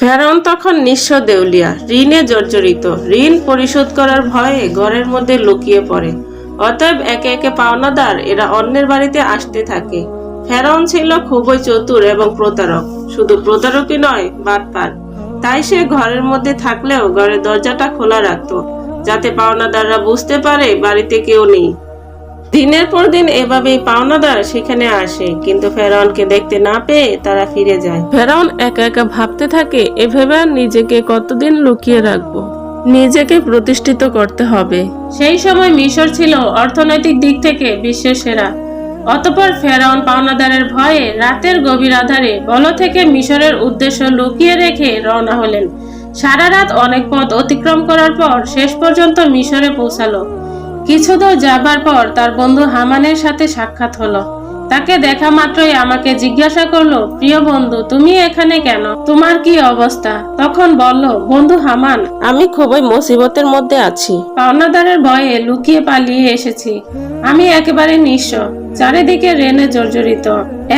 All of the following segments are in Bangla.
ফেরাউন তখন নিঃস্ব দেউলিয়া, ঋণে জর্জরিত। ঋণ পরিশোধ করার ভয়ে ঘরের মধ্যে লুকিয়ে পড়ে। অতএব একে একে পাওনাদার এরা অন্যের বাড়িতে আসতে থাকে। ফেরাউন ছিল খুবই চতুর এবং প্রতারক। শুধু প্রতারকই নয়, বাটপার। তাই সে ঘরের মধ্যে থাকলেও ঘরের দরজাটা খোলা রাখতো, যাতে পাওনাদাররা বুঝতে পারে বাড়িতে কেউ নেই। দিনের পর দিন এভাবেই পাওনাদার সেখানে আসে, কিন্তু ফেরাউনকে দেখতে না পেয়ে তারা ফিরে যায়। ফেরাউন একা একা ভাবতে থাকে, এভাবে নিজেকে কতদিন লুকিয়ে রাখবো, নিজেকে প্রতিষ্ঠিত করতে হবে। সেই সময় মিশর ছিল অর্থনৈতিক দিক থেকে বিশ্বের সেরা। অতঃপর ফেরাউন পাওনাদারের ভয়ে রাতের গভীর আধারে বল থেকে মিশরের উদ্দেশ্য লুকিয়ে রেখে রওনা হলেন। সারা রাত অনেক পথ অতিক্রম করার পর শেষ পর্যন্ত মিশরে পৌঁছালো। কিছু দূর যাবার পর তার বন্ধু হামানের সাথে সাক্ষাৎ হলো। তাকে দেখা মাত্রই আমাকে জিজ্ঞাসা করলো, প্রিয় বন্ধু, তুমি এখানে কেন? তোমার কি অবস্থা? তখন বলল, বন্ধু হামান, আমি খুবই মুসিবতের মধ্যে আছি। পাওনাদারের ভয়ে লুকিয়ে পালিয়ে এসেছি। আমি একেবারে নিঃস্ব, চারিদিকে ঋণে জর্জরিত।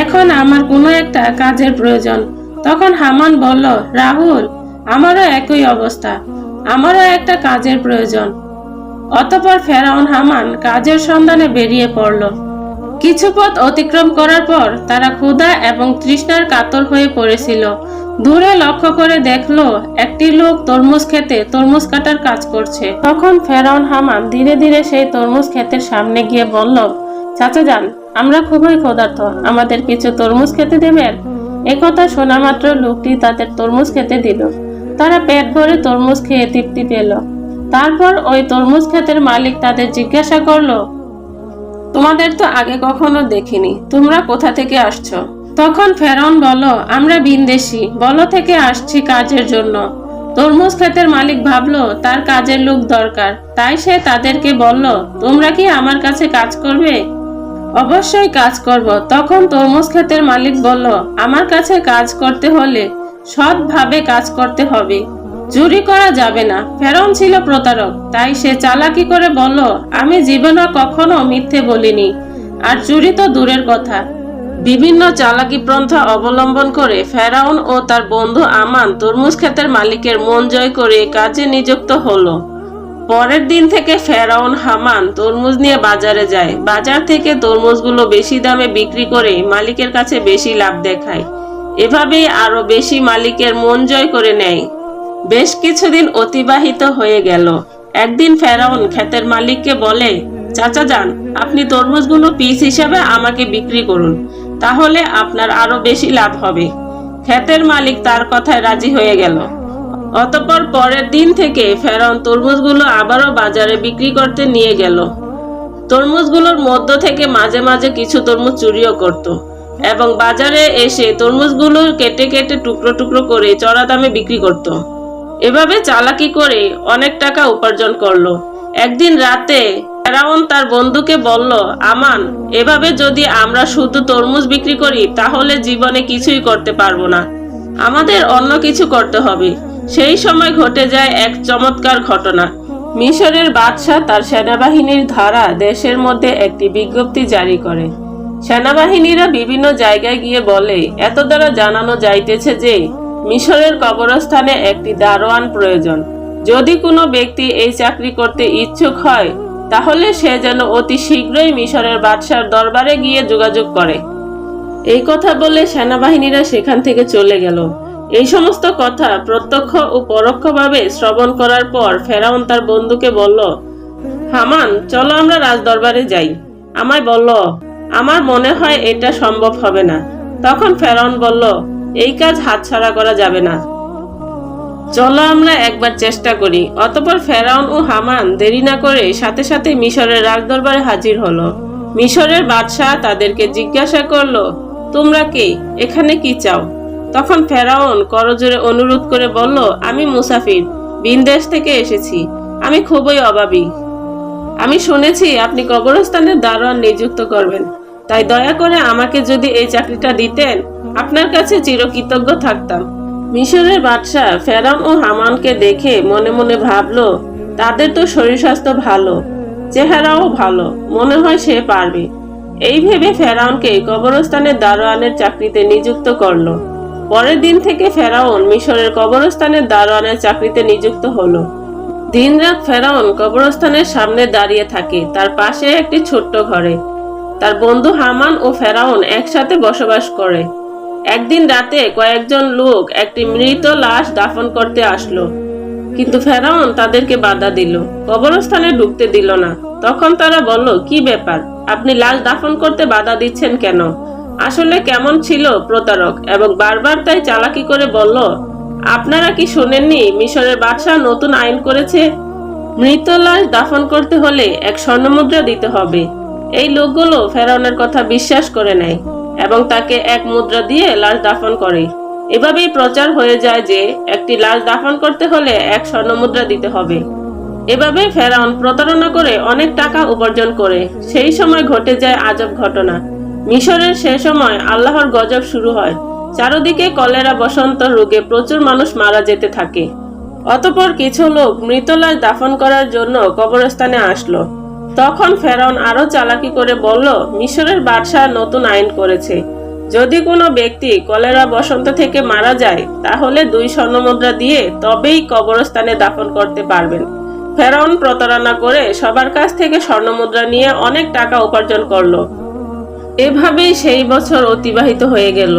এখন আমার কোনো একটা কাজের প্রয়োজন। তখন হামান বলল, রাহুল, আমারও একই অবস্থা, আমারও একটা কাজের প্রয়োজন। অতঃপর ফেরাউন হামান কাজের সন্ধানে বেরিয়ে পড়ল। কিছু পথ অতিক্রম করার পর তারা ক্ষুধা এবং তৃষ্ণার কাতর হয়ে পড়েছিল। দূরে লক্ষ্য করে দেখলো একটি লোক তরমুজ খেতে তরমুজ কাটার কাজ করছে। তখন ফেরাউন হামান ধীরে ধীরে সেই তরমুজ ক্ষেতের সামনে গিয়ে বলল, চাচা যান, আমরা খুবই ক্ষুধার্ত, আমাদের কিছু তরমুজ খেতে দেবেন? একথা শোনা মাত্র লোকটি তাদের তরমুজ খেতে দিল। তারা পেট ভরে তরমুজ খেয়ে তৃপ্তি পেল। তারপর ওই তরমুজ ক্ষেতের মালিক তাদের জিজ্ঞাসা করলো, তোমাদের তো আগে কখনো দেখিনি, তোমরা কোথা থেকে আসছো? তখন ফেরাউন বলল, আমরা ভিনদেশী, বল থেকে আসছি কাজের জন্য। তরমুজ ক্ষেতের মালিক ভাবলো তার কাজের লোক দরকার, তাই সে তাদেরকে বলল, তোমরা কি আমার কাছে কাজ করবে? অবশ্যই কাজ করব। তখন তরমুজ ক্ষেতের মালিক বলল, আমার কাছে কাজ করতে হলে সৎভাবে কাজ করতে হবে, চুরি করা যাবে না। ফেরাউন ছিল প্রতারক, তাই সে চালাকি করে বলল, আমি জীবনে কখনো মিথ্যে বলিনি, আর চুরি তো দূরের কথা। বিভিন্ন চালাকি পন্থা অবলম্বন করে ফেরাউন ও তার বন্ধু আমান তরমুজ ক্ষেতের মালিকের মন জয় করে কাজে নিযুক্ত হলো। পরের দিন থেকে ফেরাউন হামান তরমুজ নিয়ে বাজারে যায়। বাজার থেকে তরমুজগুলো বেশি দামে বিক্রি করে মালিকের কাছে বেশি লাভ দেখায়। এভাবেই আরো বেশি মালিকের মন জয় করে নেয়। বেশ কিছুদিন অতিবাহিত হয়ে গেল। একদিন ফেরাউন ক্ষেতের মালিককে বলে, চাচা যান, আপনি তরমুজগুলো পিস হিসেবে আমাকে বিক্রি করুন, তাহলে আপনার আরো বেশি লাভ হবে। ক্ষেতের মালিক তার কথায় রাজি হয়ে গেল। অতঃপর পরের দিন থেকে ফেরাউন তরমুজগুলো আবারও বাজারে বিক্রি করতে নিয়ে গেল। তরমুজগুলোর মধ্য থেকে মাঝে মাঝে কিছু তরমুজ চুরিও করত এবং বাজারে এসে তরমুজগুলো কেটে কেটে টুকরো টুকরো করে চড়া দামে বিক্রি করত। এভাবে চালাকি করে অনেক টাকা উপার্জন করলো। একদিন রাতে ফেরাউন তার বন্ধুকে বলল, আমান, এভাবে যদি আমরা শুধু তরমুজ বিক্রি করি তাহলে জীবনে কিছুই করতে পারবো না, আমাদের অন্য কিছু করতে হবে। সেই সময় ঘটে যায় এক চমৎকার ঘটনা। মিশরের বাদশাহ তার সেনাবাহিনীর দ্বারা দেশের মধ্যে একটি বিজ্ঞপ্তি জারি করে। সেনাবাহিনীরা বিভিন্ন জায়গায় গিয়ে বলে, এত দ্বারা জানানো যাইতেছে যে মিশরের কবরস্থানে একটি দারোয়ান প্রয়োজন। যদি কোনো ব্যক্তি এই চাকরি করতে ইচ্ছুক হয় তাহলে সে যেন অতি শীঘ্রই মিশরের বাদশার দরবারে গিয়ে যোগাযোগ করে। এই কথা বলে সেনাবাহিনীরা সেখান থেকে চলে গেল। এই সমস্ত কথা প্রত্যক্ষ ও পরোক্ষভাবে শ্রবণ করার পর ফেরাউন তার বন্ধুকে বলল, হামান, চলো আমরা রাজদরবারে যাই। আমায় বলল, আমার মনে হয় এটা সম্ভব হবে না। তখন ফেরাউন বলল, এই কাজ হাতছাড়া করা যাবে না, চলো আমরা একবার চেষ্টা করি। অতঃপর ফেরাউন ও হামান দেরি না করে সাথে সাথে মিশরের রাজদরবারে হাজির হলো। মিশরের বাদশাহ তাদেরকে জিজ্ঞাসা করলো, তোমরা কে, এখানে কি চাও? তখন ফেরাউন করজোরে অনুরোধ করে বলল, আমি মুসাফির, ভিনদেশ থেকে এসেছি, আমি খুবই অভাবী। আমি শুনেছি আপনি কবরস্থানের দারোয়ান নিযুক্ত করবেন, তাই দয়া করে আমাকে যদি এই চাকরিটা দিতেন আপনার কাছে চিরকৃতজ্ঞ থাকতাম। মিশরের বাদশাহ ফেরাউন ও হামানকে দেখে মনে মনে ভাবলো, তাদের তো শরীর স্বাস্থ্য ভালো, চেহারাও ভালো, মনে হয় সে পারবে। এই ভেবে ফেরাউনকে কবরস্থানের দারোয়ানের চাকরিতে নিযুক্ত করলো। পরের দিন থেকে ফেরাউন মিশরের কবরস্থানের দারোয়ানের চাকরিতে নিযুক্ত হলো। দিনরাত ফেরাউন কবরস্থানের সামনে দাঁড়িয়ে থাকে, তার পাশে একটি ছোট্ট ঘরে। তার বন্ধু হামান ও ফেরাউন একসাথে বসবাস করে। একদিন রাতে কয়েকজন লোক একটি মৃত লাশ দাফন করতে আসলো, কিন্তু ফেরাউন তাদেরকে বাধা দিল, কবরস্থানে ঢুকতে দিল না। তখন তারা বলল, কি ব্যাপার, আপনি লাশ দাফন করতে বাধা দিচ্ছেন কেন? আসলে কেমন ছিল প্রতারক, এবং বারবার তাই চালাকি করে বলল, আপনারা কি শোনেননি মিশরের বাদশাহ নতুন আইন করেছে, মৃত লাশ দাফন করতে হলে এক স্বর্ণমুদ্রা দিতে হবে। এই লোকগুলো ফেরাউনের কথা বিশ্বাস করে নেয় এবং তাকে এক মুদ্রা দিয়ে লাশ দাফন করে। এভাবেই প্রচার হয়ে যায় যে একটি লাশ দাফন করতে হলে এক স্বর্ণমুদ্রা দিতে হবে। এভাবে ফেরাউন প্রতারণা করে অনেক টাকা উপার্জন করে। সেই সময় ঘটে যায় আজব ঘটনা। মিশরের সে সময় আল্লাহর গজব শুরু হয়। চারদিকে কলেরা বসন্ত রোগে প্রচুর মানুষ মারা যেতে থাকে। অতঃপর কিছু লোক মৃত লাশ দাফন করার জন্য কবরস্থানে আসলো। তখন ফেরাউন আরো চালাকি করে বলল, মিশরের বাদশাহ নতুন আইন করেছে, যদি কোনো ব্যক্তি কলেরা বসন্ত থেকে মারা যায় তাহলে 2 স্বর্ণমুদ্রা দিয়ে তবেই কবরস্থানে দাফন করতে পারবেন। ফেরাউন প্রতারণা করে সবার কাছ থেকে স্বর্ণমুদ্রা নিয়ে অনেক টাকা উপার্জন করলো। এভাবেই সেই বছর অতিবাহিত হয়ে গেল।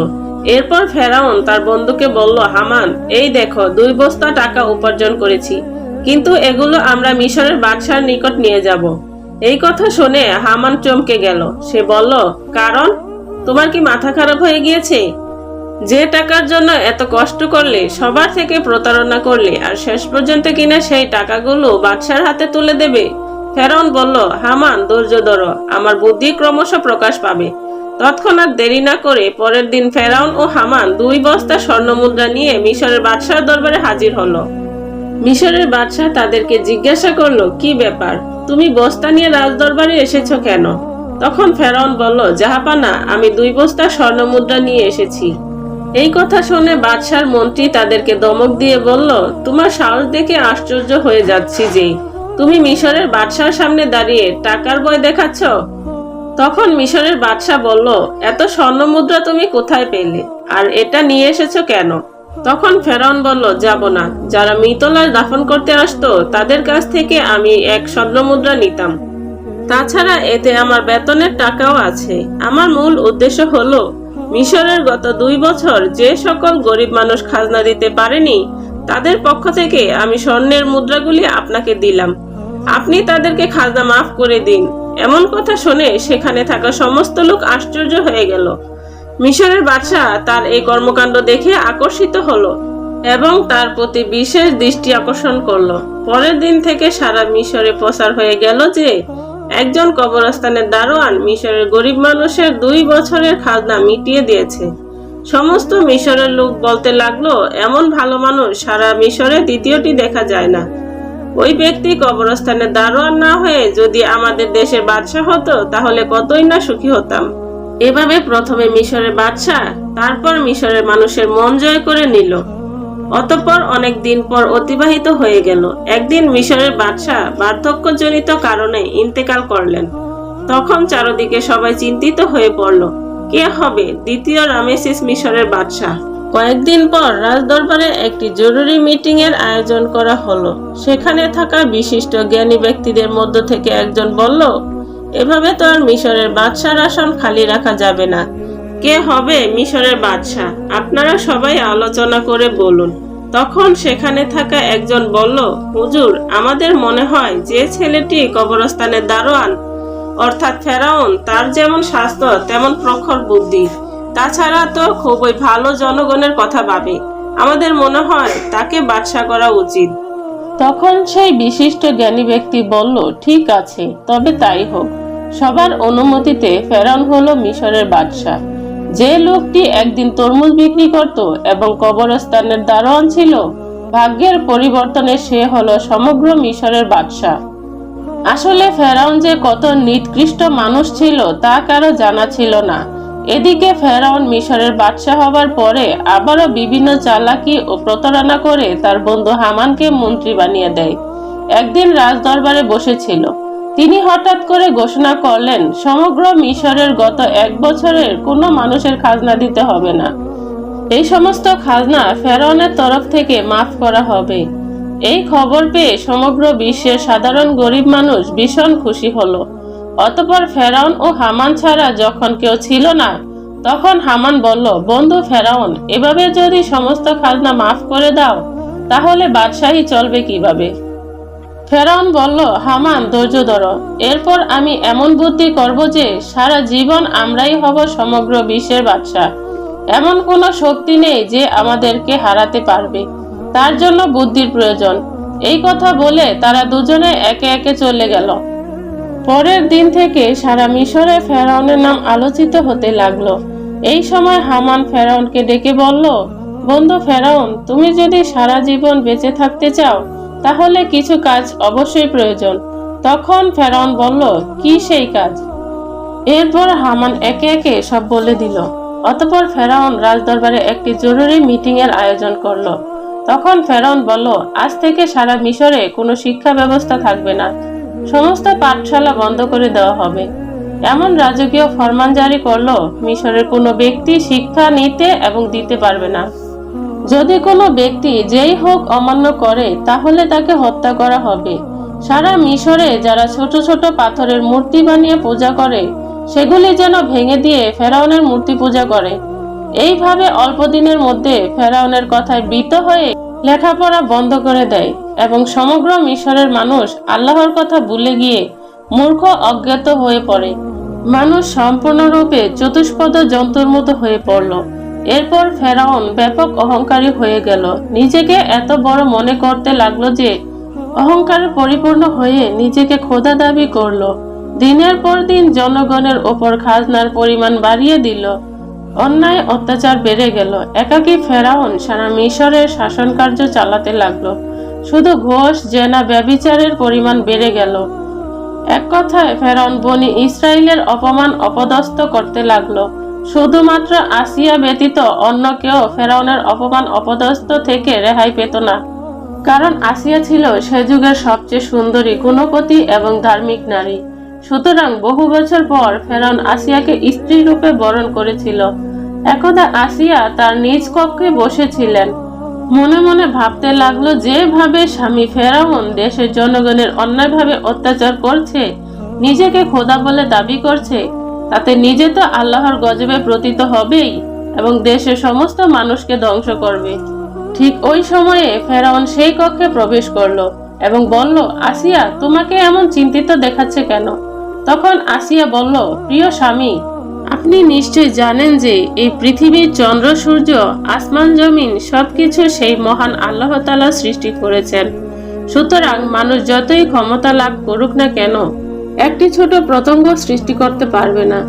এরপর ফেরাউন তার বন্ধুকে বলল, হামান, এই দেখো 2 বস্তা টাকা উপার্জন করেছি, কিন্তু এগুলো আমরা মিশরের বাদশার নিকট নিয়ে যাব। এই কথা শুনে হামান চমকে গেল। সে বলল, কারণ? তোমার কি মাথা খারাপ হয়ে গিয়েছে? যে টাকার জন্য এত কষ্ট করলে, সবার থেকে প্রতারণা করলে, আর শেষ পর্যন্ত কিনা সেই টাকাগুলো বাদশার হাতে তুলে দেবে? ফেরাউন বলল, হামান, ধৈর্য ধরো, আমার বুদ্ধি ক্রমশ প্রকাশ পাবে। তৎক্ষণাৎ দেরি না করে পরের দিন ফেরাউন ও হামান 2 বস্তা স্বর্ণমুদ্রা নিয়ে মিশরের বাদশার দরবারে হাজির হলো। মিশরের বাদশাহ তাদেরকে জিজ্ঞাসা করলো, কি ব্যাপার, তুমি বস্তা নিয়ে রাজদরবারে এসেছো কেন? তখন ফেরাউন বলল, জাহাপানা, আমি 2 বস্তা স্বর্ণমুদ্রা নিয়ে এসেছি। এই কথা শুনে বাদশার মন্ত্রী তাদেরকে ধমক দিয়ে বলল, তোমার সাহস দেখে আশ্চর্য হয়ে যাচ্ছি যে তুমি মিশরের বাদশার সামনে দাঁড়িয়ে টাকার ভয় দেখাচ্ছ। তখন মিশরের বাদশাহ বলল, এত স্বর্ণমুদ্রা তুমি কোথায় পেলে, আর এটা নিয়ে এসেছো কেন? তখন ফেরাউন বলল, যাব না, যারা মৃত লাশ দাফন করতে আসতো তাদের কাছ থেকে আমি 1 স্বর্ণমুদ্রা নিতাম। তাছাড়া এতে আমার বেতনের টাকাও আছে। আমার মূল উদ্দেশ্য হলো মিশরের গত 2 বছর যে সকল গরিব মানুষ খাজনা দিতে পারেনি তাদের পক্ষ থেকে আমি স্বর্ণের মুদ্রাগুলি আপনাকে দিলাম, আপনি তাদেরকে খাজনা মাফ করে দিন। এমন কথা শুনে সেখানে থাকা সমস্ত লোক আশ্চর্য হয়ে গেল। মিশরের বাদশাহ তার এই কর্মকাণ্ড দেখে আকর্ষিত হলো এবং তার প্রতি বিশেষ দৃষ্টি আকর্ষণ করলো। পরের দিন থেকে সারা মিশরে প্রচার হয়ে গেল যে একজন কবরস্থানের দারোয়ান মিশরের গরিব মানুষের 2 বছরের খাজনা মিটিয়ে দিয়েছে। সমস্ত মিশরের লোক বলতে লাগলো, এমন ভালো মানুষ সারা মিশরে দ্বিতীয়টি দেখা যায় না। ওই ব্যক্তি কবরস্থানের দারোয়ান না হয়ে যদি আমাদের দেশের বাদশাহ হতো তাহলে কতই না সুখী হতাম। এভাবে প্রথমে মিশরের বাদশাহ, তারপর মিশরের মানুষের মন জয় করে নিল। অতঃপর অনেক দিন পর অতিবাহিত হয়ে গেল। একদিন মিশরের বাদশাহ বার্ধক্যজনিত কারণে ইন্তেকাল করলেন। তখন চারদিকে সবাই চিন্তিত হয়ে পড়ল, কে হবে দ্বিতীয় রামেসিস মিশরের বাদশাহ। কয়েকদিন পর রাজদরবারে একটি জরুরি মিটিং এর আয়োজন করা হলো। সেখানে থাকা বিশিষ্ট জ্ঞানী ব্যক্তিদের মধ্য থেকে একজন বলল, এভাবে তো আর মিশরের বাদশার আসন খালি রাখা যাবে না। কে হবে মিশরের বাদশাহ, আপনারা সবাই আলোচনা করে বলুন। তখন সেখানে থাকা একজন বলল, হুজুর, আমাদের মনে হয় যে ছেলেটি কবরস্থানের দারোয়ান অর্থাৎ ফেরাউন, তার যেমন স্বাস্থ্য তেমন প্রখর বুদ্ধি, তাছাড়া তো খুবই ভালো জনগণের কথা ভাবে। আমাদের মনে হয় তাকে বাদশা করা উচিত। তখন সেই বিশিষ্ট জ্ঞানী ব্যক্তি বলল, ঠিক আছে, তবে তাই হোক। সবার অনুমতিতে ফেরাউন হলো মিশরের বাদশাহ। যে লোকটি একদিন তরমুজ বিক্রি করত এবং কবরস্থানের দারোয়ান ছিল, ভাগ্যের পরিবর্তনে সে হলো সমগ্র মিশরের বাদশাহ। আসলে ফেরাউন যে কত নিকৃষ্ট মানুষ ছিল তা কারো জানা ছিল না। এদিকে ফেরাউন মিশরের বাদশাহ হবার পরে আবারও বিভিন্ন চালাকি ও প্রতারণা করে তার বন্ধু হামানকে মন্ত্রী বানিয়ে দেয়। একদিন রাজদরবারে বসেছিল, তিনি হঠাৎ করে ঘোষণা করলেন, সমগ্র মিশরের গত 1 বছরের কোনো মানুষের খাজনা দিতে হবে না। এই সমস্ত খাজনা ফেরাউনের তরফ থেকে মাফ করা হবে। এই খবর পেয়ে সমগ্র বিশ্বের সাধারণ গরিব মানুষ ভীষণ খুশি হলো। অতঃপর ফেরাউন ও হামান ছাড়া যখন কেউ ছিল না, তখন হামান বলল, বন্ধু ফেরাউন, এভাবে যদি সমস্ত খাজনা মাফ করে দাও তাহলে বাদশাহী চলবে কিভাবে? ফেরাউন বলল, হামান ধৈর্য ধরো, এরপর আমি এমন বুদ্ধি করব যে সারা জীবন আমরাই হব সমগ্র বিশ্বের বাদশাহ। এমন কোনো শক্তি নেই যে আমাদেরকে হারাতে পারবে, তার জন্য বুদ্ধির প্রয়োজন। এই কথা বলে তারা দুজনে একে একে চলে গেল। পরের দিন থেকে সারা মিশরে ফেরাউনের নাম আলোচিত হতে লাগলো। এই সময় হামান ফেরাউনকে ডেকে বলল, বন্ধু ফেরাউন, তুমি যদি সারা জীবন বেঁচে থাকতে চাও তাহলে কিছু কাজ অবশ্যই প্রয়োজন। তখন ফেরাউন বলল, কি সেই কাজ? এরপর হামান একে একে সব বলে দিল। অতঃপর ফেরাউন রাজদরবারে একটি জরুরি মিটিং এর আয়োজন করলো। তখন ফেরাউন বলল, আজ থেকে সারা মিশরে কোনো শিক্ষা ব্যবস্থা থাকবে না, সমস্ত পাঠশালা বন্ধ করে দেওয়া হবে। এমন রাজকীয় ফরমান জারি করলো, মিশরের কোনো ব্যক্তি শিক্ষা নিতে এবং দিতে পারবে না। যদি কোনো ব্যক্তি যেই হোক অমান্য করে তাহলে তাকে হত্যা করা হবে। সারা মিশরে যারা ছোট ছোট পাথরের মূর্তি বানিয়ে পূজা করে সেগুলি যেন ভেঙে দিয়ে ফেরাউনের মূর্তি পূজা করে। এইভাবে অল্প দিনের মধ্যে ফেরাউনের কথায় ভীত হয়ে লেখাপড়া বন্ধ করে দেয় এবং সমগ্র মিশরের মানুষ আল্লাহর কথা ভুলে গিয়ে মূর্খ অজ্ঞাত হয়ে পড়ে। মানুষ সম্পূর্ণরূপে চতুষ্পদ জন্তুর মতো হয়ে পড়ল। এরপর ফেরাউন ব্যাপক অহংকারী হয়ে গেল। নিজেকে এত বড় মনে করতে লাগলো যে অহংকারে পরিপূর্ণ হয়ে নিজেকে খোদা দাবি করলো। দিনের পর দিন জনগণের ওপর খাজনার পরিমাণ বাড়িয়ে দিল। অন্যায় অত্যাচার বেড়ে গেল। একাকী ফেরাউন সারা মিশরের শাসন কার্য চালাতে লাগলো। শুধু ঘোষ, জেনা, ব্যভিচারের পরিমাণ বেড়ে গেল। এক কথায় ফেরাউন বনি ইসরাইলের অপমান অপদস্থ করতে লাগলো। শুধুমাত্র আসিয়া ব্যতীত অন্য কেউ ফেরাউনের অপমান অপদস্থ থেকে রেহাই পেত না, কারণ আসিয়া ছিল সে যুগের সবচেয়ে সুন্দরী, গুণবতী এবং ধার্মিক নারী। সুতরাং বহু বছর পর ফেরাউন আসিয়াকে স্ত্রী রূপে বরণ করেছিল। একদা আসিয়া তার নিজ কক্ষে বসেছিলেন। মনে মনে ভাবতে লাগলো, যেভাবে স্বামী ফেরাউন দেশের জনগণের অন্যায়ভাবে অত্যাচার করছে, নিজেকে খোদা বলে দাবি করছে, তাতে নিজে তো আল্লাহর গজবে পতিত হবেই এবং দেশের সমস্ত মানুষকে ধ্বংস করবে। ঠিক ওই সময়ে ফেরাউন সেই কক্ষে প্রবেশ করলো এবং বলল, আসিয়া, তোমাকে এমন চিন্তিত দেখাচ্ছে কেন? তখন আসিয়া বলল, প্রিয় স্বামী, আপনি নিশ্চয় জানেন যে এই পৃথিবীর চন্দ্র, সূর্য, আসমান, জমিন সবকিছু সেই মহান আল্লাহ তাআলা সৃষ্টি করেছেন। সুতরাং মানুষ যতই ক্ষমতা লাভ করুক না কেন, একটি ছোট পতঙ্গ সৃষ্টি করতে পারবে না।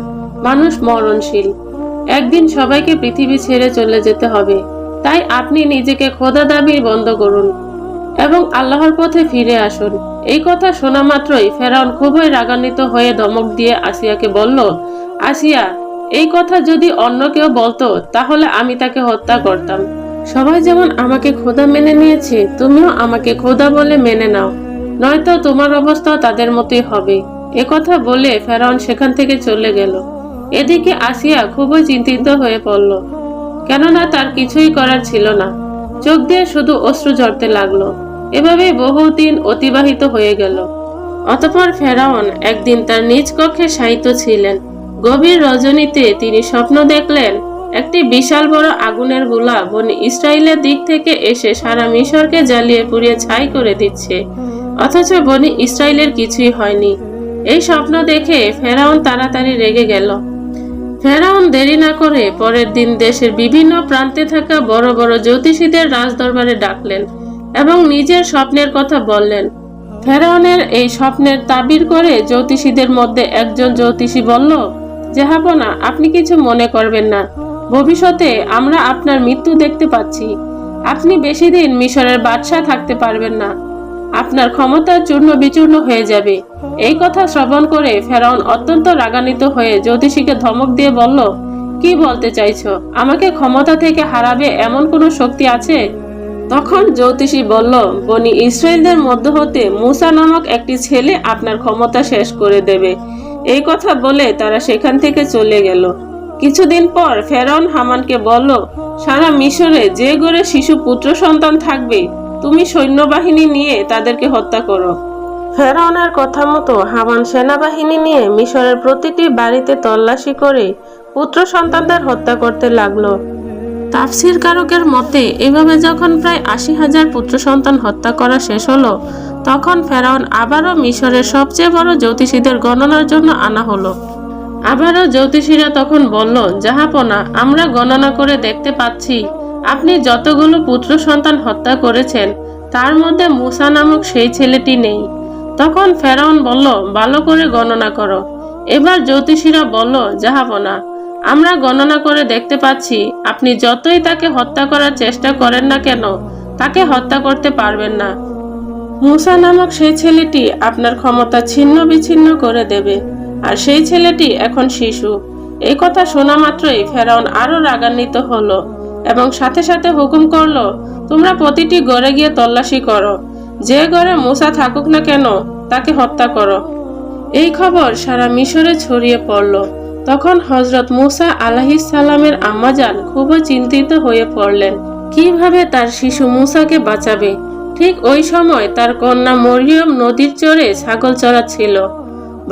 মানুষ মরণশীল, একদিন সবাইকে পৃথিবী ছেড়ে চলে যেতে হবে। তাই আপনি নিজেকে খোদা দাবি বন্ধ করুন এবং আল্লাহর পথে ফিরে আসুন। এই কথা শোনা মাত্রই ফেরাউন খুবই রাগান্বিত হয়ে ধমক দিয়ে আসিয়াকে বলল, আসিয়া, এই কথা যদি অন্য কেউ বলতো তাহলে আমি তাকে হত্যা করতাম। সবাই যেমন আমাকে খোদা মেনে নিয়েছে, তুমিও আমাকে খোদা বলে মেনে নাও, নয়তো তোমার অবস্থা তাদের মতোই হবে। এ কথা বলে ফেরাউন সেখান থেকে চলে গেল। এদিকে আসিয়া খুবই চিন্তিত হয়ে পড়ল, কেননা তার কিছুই করার ছিল না। চোখ দিয়ে শুধু অশ্রু ঝরতে লাগলো। এভাবেই বহুদিন অতিবাহিত হয়ে গেল। অতঃপর ফেরাউন একদিন তার নিজ কক্ষে শায়িত ছিলেন। গভীর রজনীতে তিনি স্বপ্ন দেখলেন, একটি বিশাল বড় আগুনের গোলা বনি ইসরাইলের দিক থেকে এসে সারা মিশরকে জ্বালিয়ে পুড়িয়ে ছাই করে দিচ্ছে, অথচ বনি ইসরাইলের কিছুই হয়নি। এই স্বপ্ন দেখে ফেরাউন তাড়াতাড়ি রেগে গেল। ফেরাউন দেরি না করে পরের দিন দেশের বিভিন্ন প্রান্তে থাকা বড় বড় জ্যোতিষীদের রাজদরবারে ডাকলেন এবং নিজের স্বপ্নের কথা বললেন। ফেরাউনের এই স্বপ্নের তাবির করে জ্যোতিষীদের মধ্যে একজন জ্যোতিষী বলল, জাহাপনা, আপনি কিছু মনে করবেন না, ভবিষ্যতে আমরা আপনার মৃত্যু দেখতে পাচ্ছি। আপনি বেশি দিন মিশরের বাদশাহ থাকতে পারবেন না, আপনার ক্ষমতা চূর্ণ বিচূর্ণ হয়ে যাবে। এই কথা শ্রবণ করে ফেরাউন অত্যন্ত রাগান্বিত হয়ে জ্যোতিষীকে ধমক দিয়ে বলল, কি বলতে চাইছো? আমাকে ক্ষমতা থেকে হারাবে এমন কোনো শক্তি আছে? তখন জ্যোতিষী বলল, বনি ইসরায়েলদের মধ্য হতে মুসা নামক একটি ছেলে আপনার ক্ষমতা শেষ করে দেবে। এই কথা বলে তারা সেখান থেকে চলে গেল। কিছুদিন পর ফেরাউন হামানকে বলল, সারা মিশরে যে ঘরে শিশু পুত্র সন্তান থাকবে তুমি সৈন্যবাহিনী নিয়ে তাদেরকে হত্যা করো। ফেরাউনের কথা মতো হামান সেনাবাহিনী নিয়ে মিশরের প্রতিটি বাড়িতে তল্লাশি করে পুত্র সন্তানদের হত্যা করতে লাগলো। তাফসির কারকের মতে এভাবে যখন প্রায় ৮০,০০০ পুত্র সন্তান হত্যা করা শেষ হলো, তখন ফেরাউন আবারও মিশরের সবচেয়ে বড় জ্যোতিষীদের গণনার জন্য আনা হলো। আবারও জ্যোতিষীরা তখন বলল, জাহাপনা, আমরা গণনা করে দেখতে পাচ্ছি আপনি যতগুলো পুত্র সন্তান হত্যা করেছেন তার মধ্যে মুসা নামক সেই ছেলেটি নেই। তখন ফেরাউন বলল, ভালো করে গণনা করো। এবার জ্যোতিষীরা বলল, জাহাপনা, আমরা গণনা করে দেখতে পাচ্ছি আপনি যতই তাকে হত্যা করার চেষ্টা করেন না কেন তাকে হত্যা করতে পারবেন না। মুসা নামক সেই ছেলেটি আপনার ক্ষমতা ছিন্ন বিচ্ছিন্ন করে দেবে, আর সেই ছেলেটি এখন শিশু। এই কথা শোনা মাত্রই ফেরাউন আরো রাগান্বিত হলো এবং সাথে সাথে হুকুম করলো, তোমরা প্রতিটি ঘরে গিয়ে তল্লাশি করো, যে ঘরে মুসা থাকুক না কেন তাকে হত্যা করো। এই খবর সারা মিশরে ছড়িয়ে পড়ল। তখন হযরত মুসা আলাইহিস সালামের আম্মাজান খুবই চিন্তিত হয়ে পড়লেন, কিভাবে তার শিশু মুসাকে বাঁচাবে। ঠিক ওই সময় তার কন্যা মরিয়ম নদীর চরে ছাগল চড়াচ্ছিল।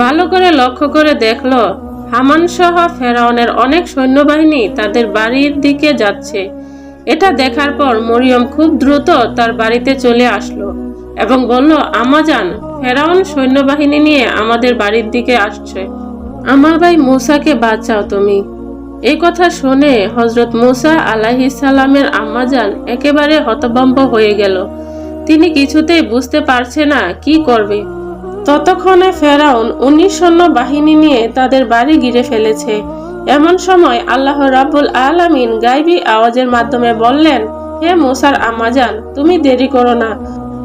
ভালো করে লক্ষ্য করে দেখলো হামান সহ ফেরাউনের অনেক সৈন্যবাহিনী তাদের বাড়ির দিকে যাচ্ছে। এটা দেখার পর মরিয়ম খুব দ্রুত তার বাড়িতে চলে আসলো এবং বলল, আম্মাজান, ফেরাউন সৈন্যবাহিনী নিয়ে আমাদের বাড়ির দিকে আসছে, আমার ভাই মুসাকে বাঁচাও তুমি। এই কথা শুনে হযরত মুসা আলাইহিস সালামের আম্মাজান একেবারে হতভম্ব হয়ে গেল। তিনি কিছুতেই বুঝতে পারছে না কি করবে। ততক্ষণে ফেরাউন ১৯ সৈন্য বাহিনী নিয়ে তাদের বাড়ি ঘিরে ফেলেছে। এমন সময় আল্লাহ রাব্বুল আলামিন গায়বী আওয়াজের মাধ্যমে বললেন, হে মুসার আম্মাজান, তুমি দেরি করো না,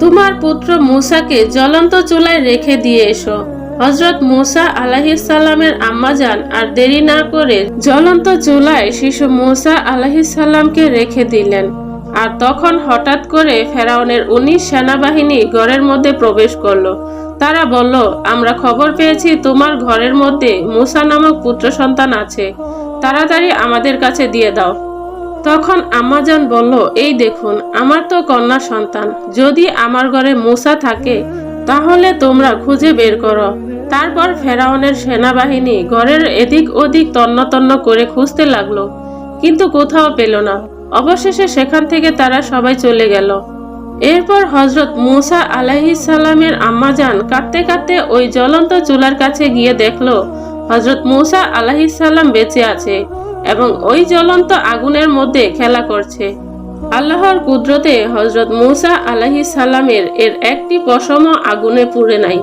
তোমার পুত্র মুসাকে জ্বলন্ত চুলায় রেখে দিয়ে এসো। হযরত মুসা আলাইহিস সালামের আম্মাজান আর দেরি না করে জ্বলন্ত চুলায় শিশু মুসা আলাইহিস সালামকে রেখে দিলেন। আর তখন হঠাৎ করে ফেরাউনের ১৯ সেনাবাহিনী ঘরের মধ্যে প্রবেশ করলো। তারা বলল, আমরা খবর পেয়েছি তোমার ঘরের মধ্যে মুসা নামক পুত্র সন্তান আছে, তাড়াতাড়ি আমাদের কাছে দিয়ে দাও। তখন আম্মাজান বলল, এই দেখুন, আমার তো কন্যা সন্তান, যদি আমার ঘরে মুসা থাকে তাহলে তোমরা খুঁজে বের করো। তারপর ফেরাউনের সেনাবাহিনী ঘরের এদিক ওদিক তন্ন তন্ন করে খুঁজতে লাগলো, কিন্তু কোথাও পেল না। অবশেষে সেখান থেকে তারা সবাই চলে গেল। এরপর হযরত মুসা আলাইহিস সালামের আম্মাজান কাঁদতে কাঁদতে ওই জ্বলন্ত চুলার কাছে গিয়ে দেখলো হযরত মুসা আলাইহিস সালাম বেঁচে আছে এবং ওই জ্বলন্ত আগুনের মধ্যে খেলা করছে। আল্লাহর কুদরতে হযরত মুসা আলাইহিস সালামের এর একটি পশমও আগুনে পুড়ে নাই।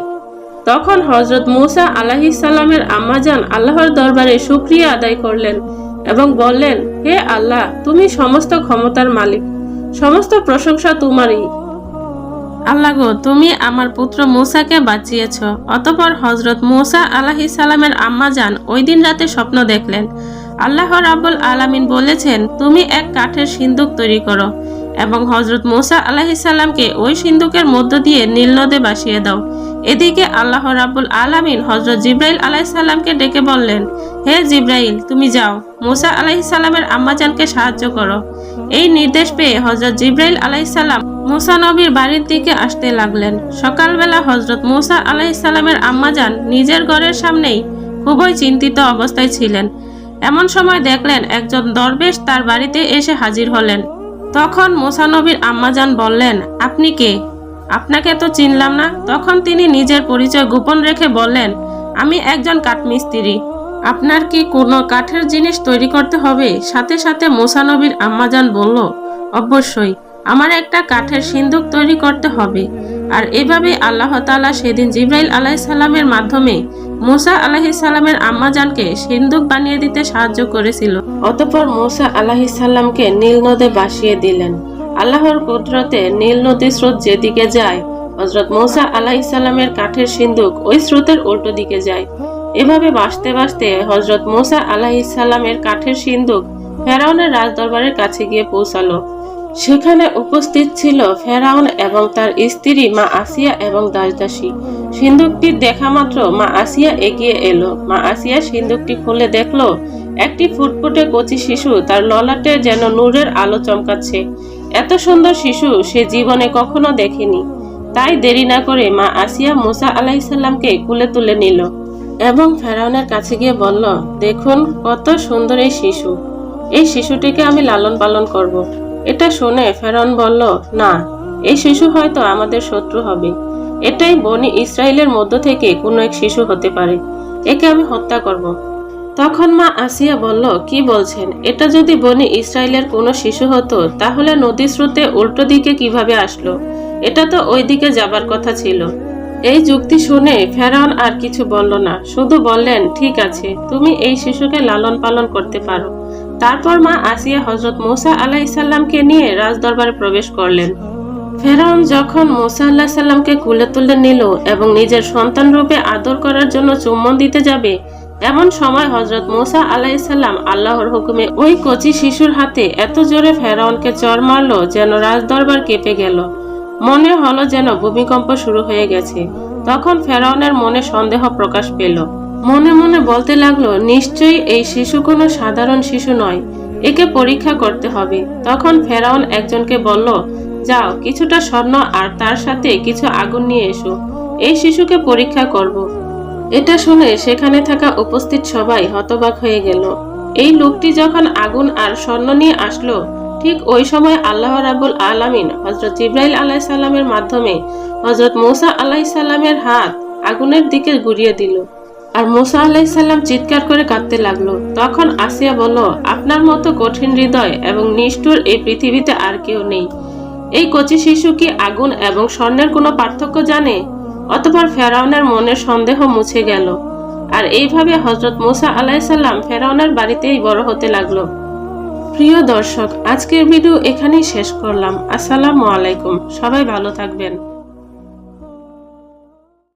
তখন হযরত মুসা আলাইহিস সালামের আম্মাজান আল্লাহর দরবারে শুকরিয়া আদায় করলেন এবং বললেন, হে আল্লাহ, তুমি সমস্ত ক্ষমতার মালিক, সমস্ত প্রশংসা তোমারই। আল্লাহ গো, তুমি আমার পুত্র মুসাকে বাঁচিয়েছ। অতঃপর হযরত মুসা আলাইহিস সালামের আম্মাজান ওই দিন রাতে স্বপ্ন দেখলেন। আল্লাহ রাব্বুল আলামিন বলেছেন, তুমি এক কাঠের সিন্দুক তৈরি করো এবং হযরত মুসা আলাইহিস সালামকে ওই সিন্দুকের মধ্য দিয়ে নীল নদে ভাসিয়ে দাও। এদিকে আল্লাহ রাব্বুল আলামিন হযরত জিবরাইল আলাইহিস সালামকে ডেকে বললেন, হে জিবরাইল, তুমি যাও মুসা আলাইহিস সালামের আম্মাজানকে সাহায্য করো। এই নির্দেশ পেয়ে হযরত জিবরাইল আলাইহিস সালাম মুসা নবীর বাড়ির দিকে আসতে লাগলেন। সকালবেলা হযরত মুসা আলাইহিস সালামের আম্মাজান নিজের ঘরের সামনেই খুবই চিন্তিত অবস্থায় ছিলেন। এমন সময় দেখলেন একজন দরবেশ তার বাড়িতে এসে হাজির হলেন। তখন মুসা নবীর আম্মাজান বললেন, আপনি কে? আপনাকে তো চিনলাম না। তখন তিনি নিজের পরিচয় গোপন রেখে বললেন, আমি একজন কাঠমিস্ত্রি। আপনার কি কোনো কাঠের জিনিস তৈরি করতে হবে? সাথে সাথে মুসা নবীর আম্মাজান বলল, অবশ্যই, আমার একটা কাঠের সিন্দুক তৈরি করতে হবে। আর এভাবে আল্লাহ তাআলা সেদিন জিবরাইল আলাইহিস সালামের মাধ্যমে মুসা আলাইহিস সালামের আম্মাজানকে সিন্দুক বানিয়ে দিতে সাহায্য করেছিল। অতঃপর মুসা আলাইহিস সালামকে নীল নদে ভাসিয়ে দিলেন। আল্লাহর কুদরতে নীল নদীর স্রোত যেদিকে যায়, হযরত মুসা আলাইহিস সালামের কাঠের সিন্দুক ওই স্রোতের উল্টো দিকে যায়। এভাবে ভাসতে ভাসতে হযরত মুসা আলাইহিস সালামের কাঠের সিন্দুক ফেরাউনের রাজদরবারের কাছে গিয়ে পৌঁছালো। সেখানে উপস্থিত ছিল ফেরাউন এবং তার স্ত্রী মা আসিয়া এবং দাসদাসী। সিন্দুকটি দেখা মাত্র মা আসিয়া এগিয়ে এলো। মা আসিয়া সিন্দুকটি খুলে দেখলো একটি ফুটফুটে কচি শিশু, তার ললাটে যেন নূরের আলো চমকাচ্ছে। এত সুন্দর শিশু সে জীবনে কখনো দেখেনি। তাই দেরি না করে মা আসিয়া মুসা আলাইহিসসালামকে কুলে তুলে নিল এবং ফেরাউনের কাছে গিয়ে বলল, দেখুন কত সুন্দর এই শিশু, এই শিশুটিকে আমি লালন পালন করব। এটা শুনে ফেরাউন বলল, না, এই শিশু হয়তো আমাদের শত্রু হবে। এটাই বনি ইসরায়েলের মধ্য থেকে কোনো এক শিশু হতে পারে, একে আমি হত্যা করব। তখন মা আসিয়া বলল, কি বলছেন? এটা যদি বনি ইসরায়েলের কোনো শিশু হতো তাহলে নদী স্রোতে উল্টো দিকে কিভাবে আসলো? এটা তো ওই দিকে যাবার কথা ছিল। এই যুক্তি শুনে ফেরাউন আর কিছু বলল না, শুধু বললেন, ঠিক আছে, তুমি এই শিশুকে লালন পালন করতে পারো। তারপর মা আসিয়া হযরত মূসা আলাইহিসসালামকে নিয়ে রাজদরবারে প্রবেশ করলেন। ফেরাউন যখন মূসা আলাইহিস সালামকে কুলে তুলে নিল এবং নিজের সন্তান রূপে আদর করার জন্য চুম্বন দিতে যাবে, এমন সময় হযরত মূসা আলাইহিস সালাম আল্লাহর হুকুমে ওই কচি শিশুর হাতে এত জোরে ফেরাউনকে চড় মারল যেন রাজদরবার কেঁপে গেল। মনে হলো যেন ভূমিকম্প শুরু হয়ে গেছে। তখন ফেরাউনের মনে সন্দেহ প্রকাশ পেল। মনে মনে বলতে লাগলো, নিশ্চয়ই এই শিশু কোনো সাধারণ শিশু নয়, একে পরীক্ষা করতে হবে। তখন ফেরাউন একজনকে বলল, যাও, কিছুটা স্বর্ণ আর তার সাথে কিছু আগুন নিয়ে এসো, এই শিশুকে পরীক্ষা করব। এটা শুনে সেখানে থাকা উপস্থিত সবাই হতবাক হয়ে গেল। এই লোকটি যখন আগুন আর স্বর্ণ নিয়ে আসলো, ঠিক ওই সময় আল্লাহ রাব্বুল আলামিন হযরত জিবরাইল আলাইহিস সালামের মাধ্যমে হযরত মূসা আলাইহিস সালামের হাত আগুনের দিকে ঘুরিয়ে দিল, আর মূসা আলাইহিস সালাম চিৎকার করে কাঁদতে লাগলো। তখন আসিয়া বলল, আপনার মতো কঠিন হৃদয় এবং নিষ্ঠুর এই পৃথিবীতে আর কেউ নেই। এই কচি শিশু কি আগুন এবং স্বর্ণের কোনো পার্থক্য জানে? অতঃপর ফেরাউনের মনের সন্দেহ মুছে গেল। আর এইভাবে হযরত মূসা আলাইহিস সালাম ফেরাউনের বাড়িতেই বড় হতে লাগলো। প্রিয় দর্শক, আজকের ভিডিও এখানেই শেষ করলাম। আসসালামু আলাইকুম। সবাই ভালো থাকবেন।